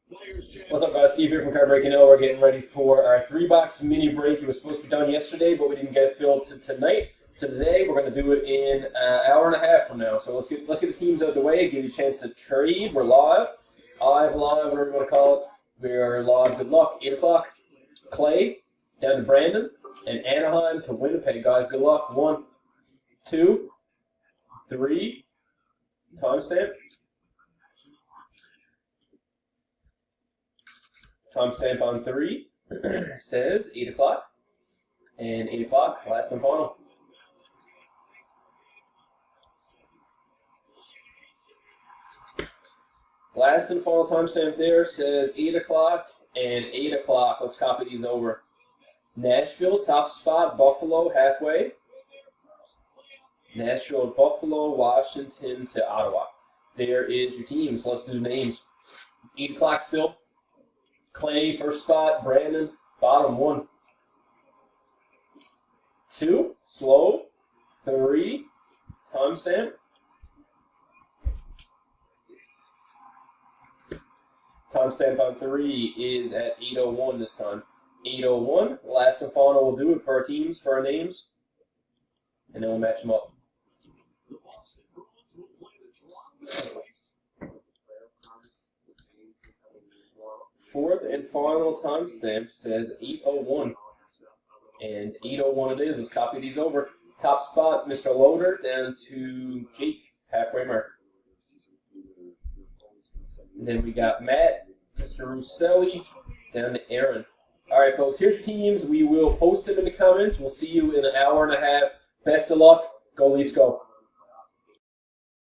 What's up, guys? Steve here from Card Breaking L. We're getting ready for our 3-box mini break. It was supposed to be done yesterday, but we didn't get it filled tonight. Today, we're going to do it in an hour and a half from now. So let's get the teams out of the way, give you a chance to trade. We're live, whatever you want to call it. We're live. Good luck. 8 o'clock. Clay down to Brandon, and Anaheim to Winnipeg. Guys, good luck. 1, 2, 3. Timestamp. Timestamp on 3 says 8 o'clock. And 8 o'clock, last and final. Last and final timestamp there says 8 o'clock and 8 o'clock. Let's copy these over. Nashville, top spot. Buffalo, halfway. Nashville, Buffalo, Washington to Ottawa. There is your teams. Let's do the names. 8 o'clock still. Clay, first spot. Brandon, bottom 1. 2, slow. 3, timestamp. Timestamp on 3 is at 8:01 this time. 8:01. Last and final, we'll do it for our teams, for our names, and then we'll match them up. Fourth and final timestamp says 8:01. And 8:01 it is. Let's copy these over. Top spot, Mr. Loader, down to Jake, halfway mark. And then we got Matt, Mr. Russelli, down to Aaron. All right, folks, here's your teams. We will post them in the comments. We'll see you in an hour and a half. Best of luck. Go Leafs, go.